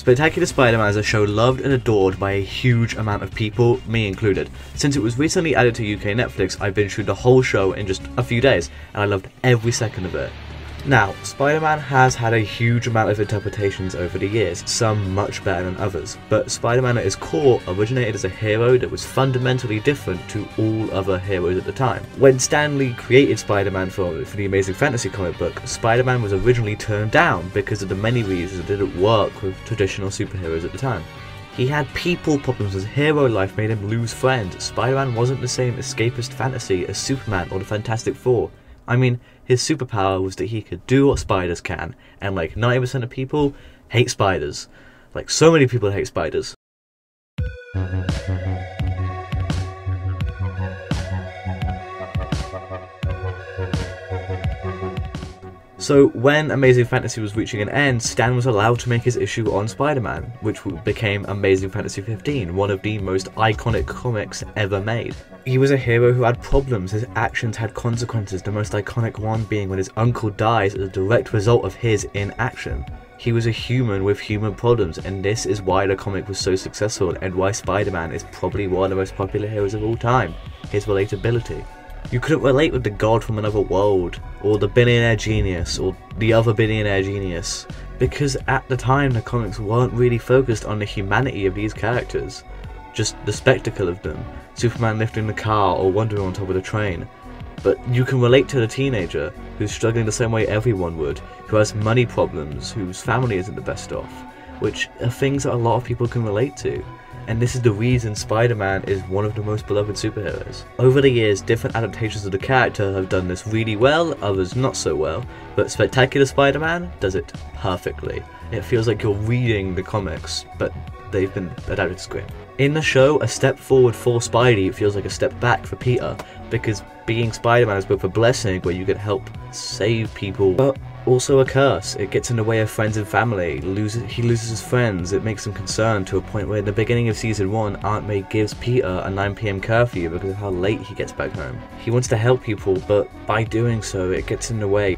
Spectacular Spider-Man is a show loved and adored by a huge amount of people, me included. Since it was recently added to UK Netflix, I've binged through the whole show in just a few days, and I loved every second of it. Now, Spider-Man has had a huge amount of interpretations over the years, some much better than others, but Spider-Man at its core originated as a hero that was fundamentally different to all other heroes at the time. When Stan Lee created Spider-Man for the Amazing Fantasy comic book, Spider-Man was originally turned down because of the many reasons it didn't work with traditional superheroes at the time. He had people problems, his hero life made him lose friends. Spider-Man wasn't the same escapist fantasy as Superman or the Fantastic Four. I mean, his superpower was that he could do what spiders can, and like 90% of people hate spiders. Like, so many people hate spiders. So when Amazing Fantasy was reaching an end, Stan was allowed to make his issue on Spider-Man, which became Amazing Fantasy 15, one of the most iconic comics ever made. He was a hero who had problems, his actions had consequences, the most iconic one being when his uncle dies as a direct result of his inaction. He was a human with human problems, and this is why the comic was so successful and why Spider-Man is probably one of the most popular heroes of all time, his relatability. You couldn't relate with the god from another world, or the billionaire genius, or the other billionaire genius, because at the time the comics weren't really focused on the humanity of these characters, just the spectacle of them, Superman lifting the car or Wonder on top of the train. But you can relate to the teenager, who's struggling the same way everyone would, who has money problems, whose family isn't the best off, which are things that a lot of people can relate to. And this is the reason Spider-Man is one of the most beloved superheroes. Over the years, different adaptations of the character have done this really well, others not so well, but Spectacular Spider-Man does it perfectly. It feels like you're reading the comics, but they've been adapted to screen. In the show, a step forward for Spidey feels like a step back for Peter, because being Spider-Man is both a blessing where you can help save people, but also a curse. It gets in the way of friends and family. He loses his friends. It makes him concerned to a point where in the beginning of season 1, Aunt May gives Peter a 9 PM curfew because of how late he gets back home. He wants to help people, but by doing so, it gets in the way.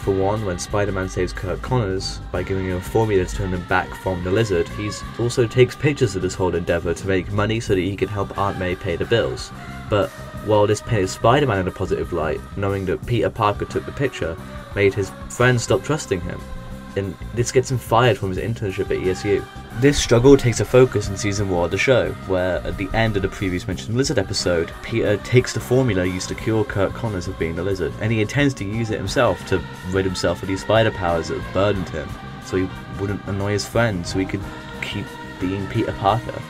For one, when Spider-Man saves Kirk Connors by giving him a formula to turn him back from the Lizard, he also takes pictures of this whole endeavour to make money so that he can help Aunt May pay the bills. But while this painted Spider-Man in a positive light, knowing that Peter Parker took the picture made his friends stop trusting him, and this gets him fired from his internship at ESU. This struggle takes a focus in season 1 of the show, where at the end of the previous mentioned Lizard episode, Peter takes the formula used to cure Kirk Connors of being the Lizard, and he intends to use it himself to rid himself of these spider powers that have burdened him, so he wouldn't annoy his friends, so he could keep being Peter Parker.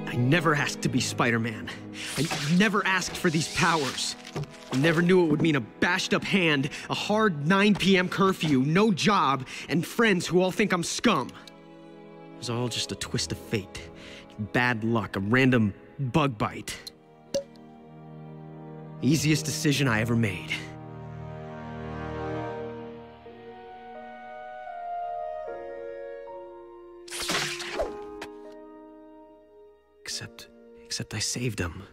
I never asked to be Spider-Man. I never asked for these powers. I never knew it would mean a bashed-up hand, a hard 9 PM curfew, no job, and friends who all think I'm scum. It was all just a twist of fate. Bad luck, a random bug bite. Easiest decision I ever made. Except I saved him.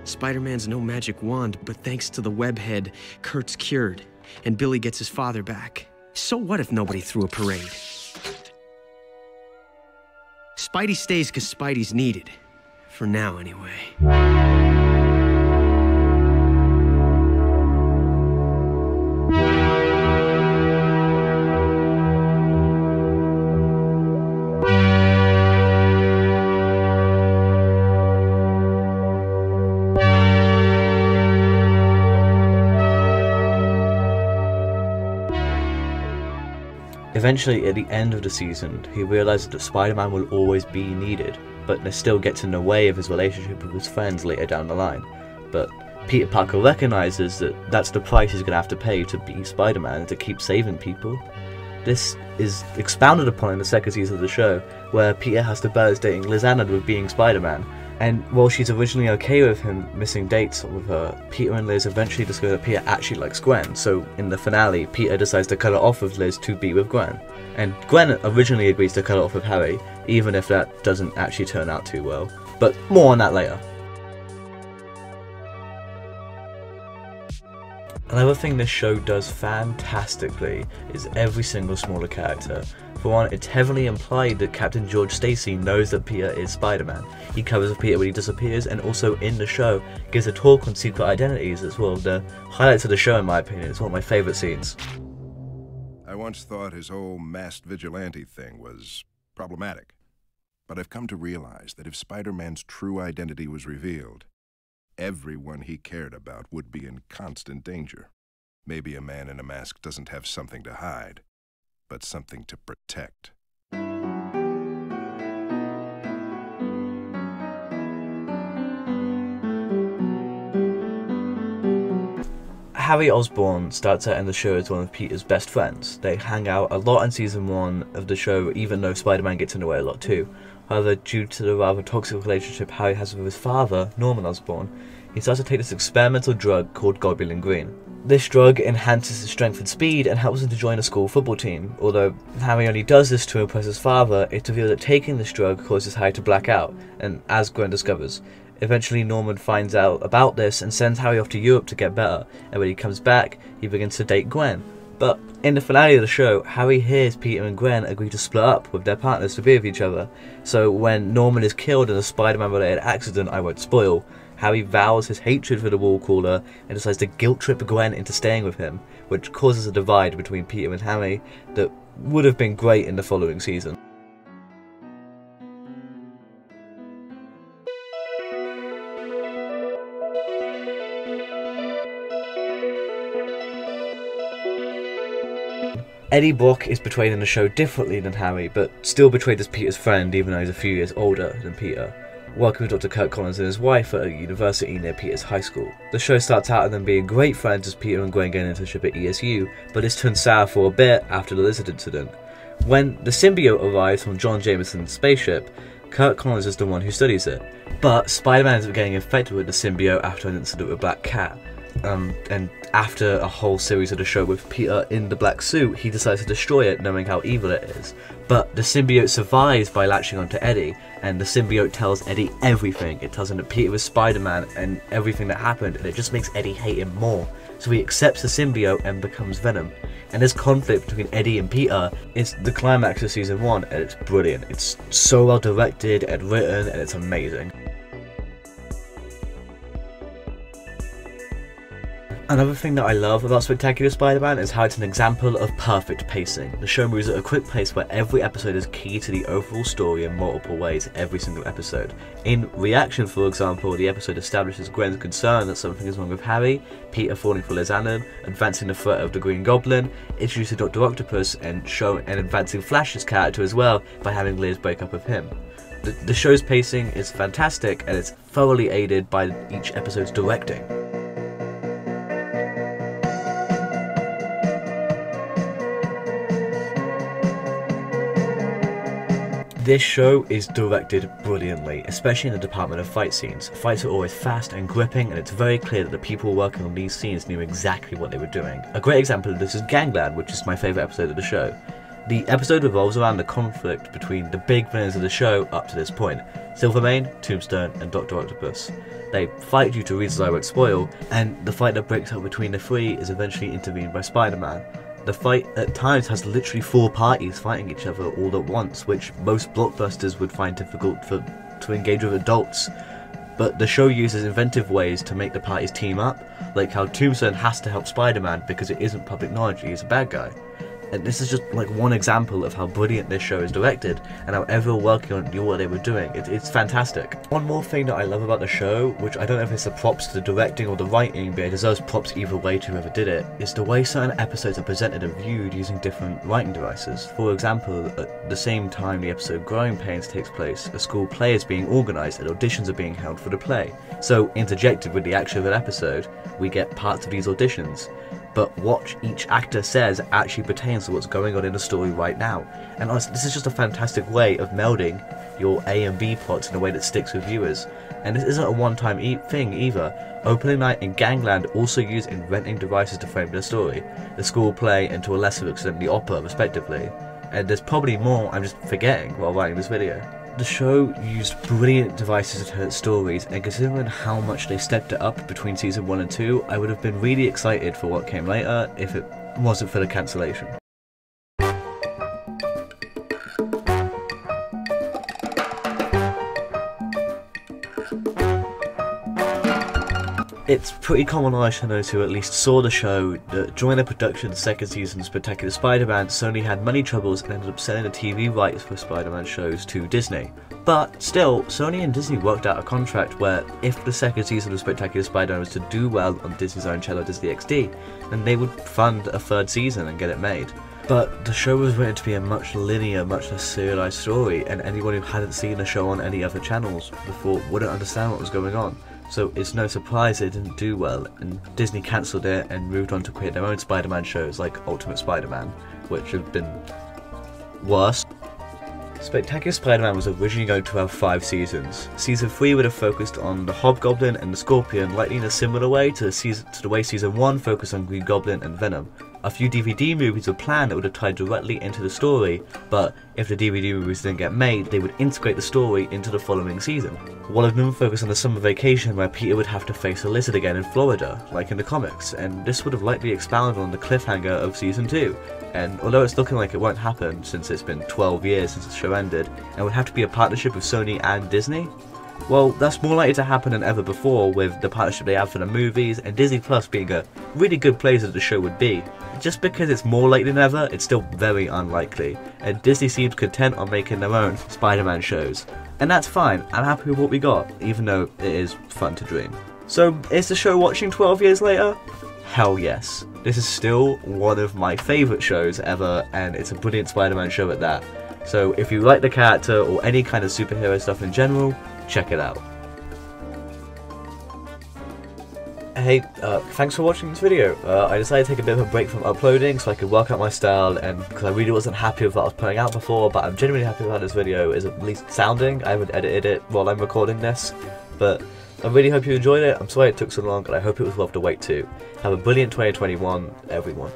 Spider-Man's no magic wand, but thanks to the webhead, Kurt's cured, and Billy gets his father back. So what if nobody threw a parade? Spidey stays because Spidey's needed. For now, anyway. Eventually, at the end of the season, he realises that Spider-Man will always be needed, but this still gets in the way of his relationship with his friends later down the line. But Peter Parker recognises that that's the price he's going to have to pay to be Spider-Man and to keep saving people. This is expounded upon in the second season of the show, where Peter has to balance dating Liz Anand with being Spider-Man. And while she's originally okay with him missing dates with her, Peter and Liz eventually discover that Peter actually likes Gwen, so in the finale, Peter decides to cut it off with Liz to be with Gwen. And Gwen originally agrees to cut it off with Harry, even if that doesn't actually turn out too well. But more on that later. Another thing this show does fantastically is every single smaller character. For one, it's heavily implied that Captain George Stacy knows that Peter is Spider-Man. He covers with Peter when he disappears, and also in the show gives a talk on secret identities as well. The highlights of the show, in my opinion, it's one of my favourite scenes. I once thought his whole masked vigilante thing was problematic, but I've come to realize that if Spider-Man's true identity was revealed, everyone he cared about would be in constant danger. Maybe a man in a mask doesn't have something to hide, but something to protect. Harry Osborn starts out in the show as one of Peter's best friends. They hang out a lot in season 1 of the show, even though Spider-Man gets in the way a lot too. However, due to the rather toxic relationship Harry has with his father, Norman Osborn, he starts to take this experimental drug called Globulin Green. This drug enhances his strength and speed and helps him to join a school football team. Although Harry only does this to impress his father, it's revealed that taking this drug causes Harry to black out, and as Gwen discovers. Eventually Norman finds out about this and sends Harry off to Europe to get better, and when he comes back, he begins to date Gwen. But in the finale of the show, Harry hears Peter and Gwen agree to split up with their partners to be with each other. So when Norman is killed in a Spider-Man related accident I won't spoil, Harry vows his hatred for the wall crawler and decides to guilt trip Gwen into staying with him, which causes a divide between Peter and Harry that would have been great in the following season. Eddie Brock is portrayed in the show differently than Harry, but still portrayed as Peter's friend even though he's a few years older than Peter, working with Dr. Kirk Collins and his wife at a university near Peter's high school. The show starts out with them being great friends as Peter and Gwen get an internship at ESU, but this turns sour for a bit after the lizard incident. When the symbiote arrives on John Jameson's spaceship, Kirk Collins is the one who studies it, but Spider-Man ends up getting infected with the symbiote after an incident with Black Cat. And after a whole series of the show with Peter in the black suit, he decides to destroy it, knowing how evil it is. But the symbiote survives by latching onto Eddie, and the symbiote tells Eddie everything. It tells him that Peter was Spider-Man and everything that happened, and it just makes Eddie hate him more. So he accepts the symbiote and becomes Venom. And this conflict between Eddie and Peter is the climax of season 1, and it's brilliant. It's so well directed and written, and it's amazing. Another thing that I love about Spectacular Spider-Man is how it's an example of perfect pacing. The show moves at a quick pace where every episode is key to the overall story in multiple ways every single episode. In Reaction, for example, the episode establishes Gwen's concern that something is wrong with Harry, Peter falling for Liz Anand, advancing the threat of the Green Goblin, introducing Dr. Octopus, and advancing Flash's character as well by having Liz break up with him. The show's pacing is fantastic, and it's thoroughly aided by each episode's directing. This show is directed brilliantly, especially in the department of fight scenes. Fights are always fast and gripping, and it's very clear that the people working on these scenes knew exactly what they were doing. A great example of this is Gangland, which is my favourite episode of the show. The episode revolves around the conflict between the big villains of the show up to this point: Silvermane, Tombstone, and Dr. Octopus. They fight due to reasons I won't spoil, and the fight that breaks out between the three is eventually intervened by Spider-Man. The fight at times has literally 4 parties fighting each other all at once, which most blockbusters would find difficult to engage with adults. But the show uses inventive ways to make the parties team up, like how Tombstone has to help Spider-Man because it isn't public knowledge he's a bad guy. And this is just like one example of how brilliant this show is directed and how everyone working on it knew what they were doing. It's fantastic. One more thing that I love about the show, which I don't know if it's a props to the directing or the writing, but it deserves props either way to whoever did it, is the way certain episodes are presented and viewed using different writing devices. For example, at the same time the episode Growing Pains takes place, a school play is being organised and auditions are being held for the play. So interjected with the action of an episode, we get parts of these auditions. but what each actor says actually pertains to what's going on in the story right now. And honestly, this is just a fantastic way of melding your A and B plots in a way that sticks with viewers. And this isn't a one-time thing either. Opening night and Gangland also used in renting devices to frame their story, the school play and to a lesser extent the opera respectively. And there's probably more I'm just forgetting while writing this video. The show used brilliant devices to tell its stories, and considering how much they stepped it up between season 1 and 2, I would have been really excited for what came later if it wasn't for the cancellation. It's pretty common knowledge to those who at least saw the show that during the production of the second season of Spectacular Spider-Man, Sony had money troubles and ended up selling the TV rights for Spider-Man shows to Disney. But still, Sony and Disney worked out a contract where if the second season of Spectacular Spider-Man was to do well on Disney's own channel Disney XD, then they would fund a third season and get it made. But the show was written to be a much linear, much less serialized story, and anyone who hadn't seen the show on any other channels before wouldn't understand what was going on. So it's no surprise it didn't do well, and Disney cancelled it and moved on to create their own Spider-Man shows like Ultimate Spider-Man, which have been worse. Spectacular Spider-Man was originally going to have 5 seasons. Season 3 would have focused on the Hobgoblin and the Scorpion, likely in a similar way to the way Season 1 focused on Green Goblin and Venom. A few DVD movies were planned that would have tied directly into the story, but if the DVD movies didn't get made, they would integrate the story into the following season. One of them focused on the summer vacation where Peter would have to face a lizard again in Florida, like in the comics, and this would have likely expounded on the cliffhanger of Season 2. And although it's looking like it won't happen since it's been 12 years since the show ended, and would have to be a partnership with Sony and Disney, well, that's more likely to happen than ever before with the partnership they have for the movies and Disney Plus being a really good place that the show would be. Just because it's more likely than ever, it's still very unlikely, and Disney seems content on making their own Spider-Man shows. And that's fine, I'm happy with what we got, even though it is fun to dream. So, is the show watching 12 years later? Hell yes. This is still one of my favourite shows ever, and it's a brilliant Spider-Man show at that. So if you like the character or any kind of superhero stuff in general, check it out. Hey, thanks for watching this video. I decided to take a bit of a break from uploading so I could work out my style, and because I really wasn't happy with what I was putting out before, but I'm genuinely happy with how this video is at least sounding. I haven't edited it while I'm recording this, but I really hope you enjoyed it. I'm sorry it took so long, and I hope it was worth the wait too. Have a brilliant 2021, everyone.